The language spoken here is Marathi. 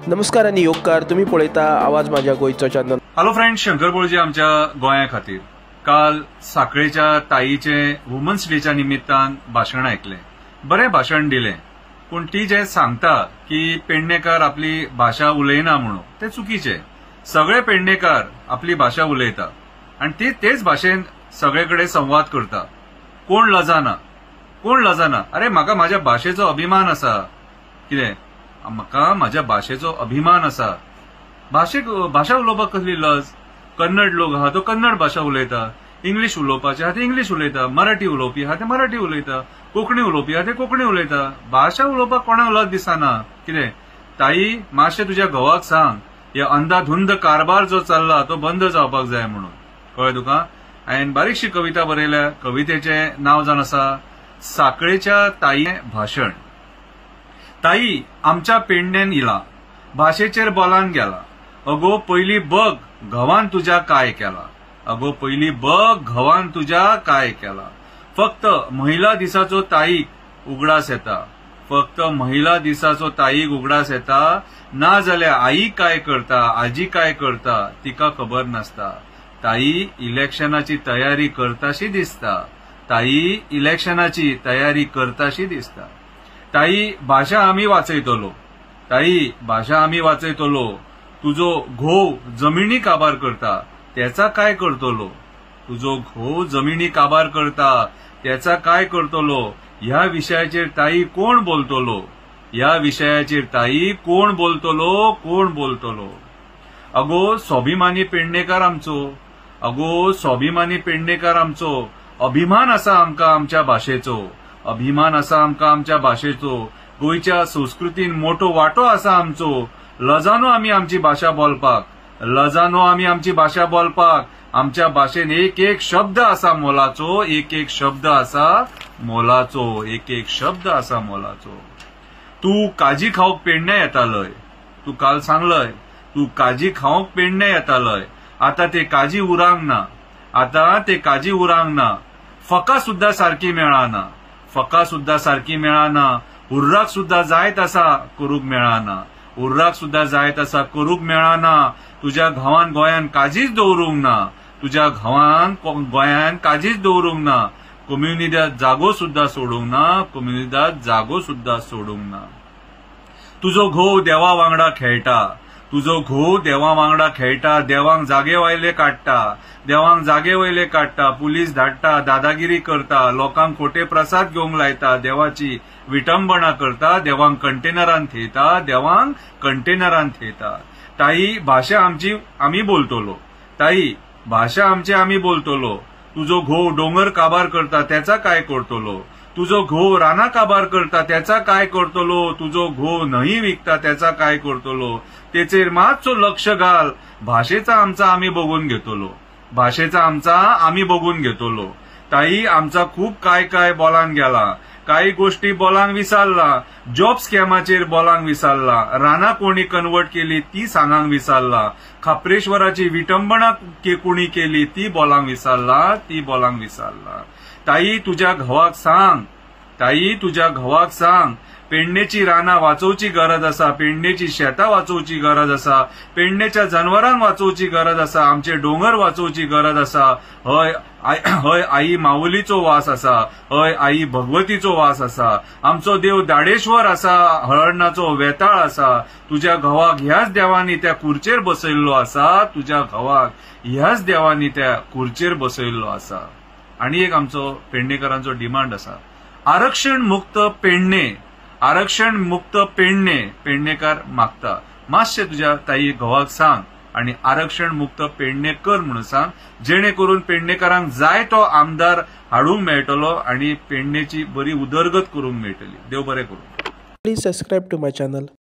नमस्कार आणि योगकार तुम्ही पळयता आवाज माझ्या गोयचो चॅनल। हॅलो फ्रेंड्स, शंकर बोळजी आमच्या गोंया खातीर काल साखळेच्या ताईचे वुमन्स डेच्या निमित्तान भाषण ऐकले। बरे भाषण दिले, पण ती जे सांगता की पेडणेकार आपली भाषा उलयना म्हणून ते चुकीचे। सगळे पेडणेकार आपली भाषा उलयता आणि तेच भाषेन सगळेकडे संवाद करता। कोण लजाना अरे म्हाका माझ्या भाषेचो अभिमान आसा। कितें म्हाका माझ्या भाषेचो अभिमान आसा। भाषा उलोवपाक कसली लज? कन्नड लोक आहा तो कन्नड भाषा उलयता, इंग्लिश उलोवपाचे आहा ते इंग्लिश उलयता, मराठी उलोवपी आहा ते मराठी उलयता, कोंकणी उलोवपी आहा ते कोंकणी उलयता। भाषा उलोवपाक कोणाक लज दिसना। कितें ताई मातशें तुज्या घोवाक सांग हे अंधाधुंद कारभार जो चल्ला तो बंद जावपाक जाय म्हणून। कळ्ळें तुका? हांवें बारीकशी कविता बरयल्या। कवितेचें नांव जावन आसा साखळेच्या ताई भाषण। ताई आमच्या पेडणेन इला, भाषेचेर बोलान गेला। अगो पयली बघ घवान तुज्या काय केला। अगो पयली बघ घवान तुज्या काय केला। फक्त महिला दिसाचो ताईक उगडास येता। फक्त महिला दिसाचो ताईक उगडास येता। ना जाल्यार आई काय करता, आजी काय करता तिका खबर नासता। ताई इलेक्शनाची तयारी करताशी दिसता। ताई इलेक्शनाची तयारी करताशी दिसता। ताई भाषा आम्ही वाचयतलो। ताई भाषा आम्ही वाचयतलो। तुजो घोव जमिनी काबार करता त्याचा काय करतलो? तुजो घोव जमिनी काबार करता त्याचा काय करतलो? ह्या विषयाचेर ताई कोण बोलतलो? ह्या विषयाचेर ताई कोण बोलतलो? अगो स्वाभिमानी पेडणेकार आमचो। अगो स्वाभिमानी पेडणेकार आमचो। अभिमान आसा आमकां आमच्या भाषेचो। अभिमान आसा आमकां आमच्या भाषेचो। गोंयच्या संस्कृतीन मोठो वांटो आसा आमचो। लजानो आमी आमची भाषा बोलपाक। आमच्या भाषेन एक एक शब्द आसा मोलाचो। एक एक शब्द आसा मोलाचो। तू काजी खावंक पेडणे येतालय। तू काल सांगलय तू काजी खावंक पेडणे येतालय। आता ते काजी उरांक ना। फका सुद्धा सारकी मेळाना। हुर्राक सुद्धा जायत आसा करूंक मेळाना। तुज्या घावान गोंयान काजीच दवरूंक ना। कम्युनिटीत जागो सुद्धा सोडूंक ना। तुजो घोव देवा वांगडा खेळटा। देवांक जागे वयले काडटा। पुलीस धाडटा, दादागिरी करता, लोकांक खोटे प्रसाद घेवंक लायता, देवाची विटंबना करता, देवांक कंटेनरान थेयता। ताई भाषा आमची आमी बोलतलो। तुजो घोव डोंगर काबार करता त्याचा काय करतलो? तुजो घोव राना काबार करता त्याचा काय करतलो? तुजो घोव न्हंय विकता त्याचा काय करतलो? तेचेर मातसो लक्ष घाल। भाषेचा आमचा आमी बघून घेतलो। ताई आमचा खूप काय बोलान गेला। काही गोष्टी बोलांक विसरला। जॉब स्कॅमाचेर बोलांक विसरला। राना कोणी कन्वर्ट केली ती सांगांक विसरला। खापरेश्वराची विटंबना कोणी केली ती बोलांक विसरला। ताई तुझ्या घोवाक सांग पेडणेची रानां वाचोवची गरज आसा। पेडणेची शेतां वाचोवची गरज आसा। पेडणेच्या जनावरांक वाचोवची गरज आसा। आमचे डोंगर वाचोवची गरज आसा। हय आई माऊलीचो वास आसा। हय आई भगवतीचो वास आसा। आमचो देव दाडेश्वर आसा। हळर्णाचो वेताळ आसा। तुझ्या घोवाक ह्याच देवानी त्या खुर्चेर बसयल्लो आसा। आणि एक आमचो पेडणेकरांचो डिमांड आसा आरक्षण मुक्त पेडणे पेडणेकार मागता। मातशें तुज्या ताई घोवाक सांग आणि आरक्षण मुक्त पेडणे कर म्हणून सांग, जेणे करून पेडणेकारांक जाय तो आमदार हाडूंक मेळटलो आणि पेडणेची बरी उदरगत करूंक मेळटली। देव बरें करूं। Please subscribe to my channel.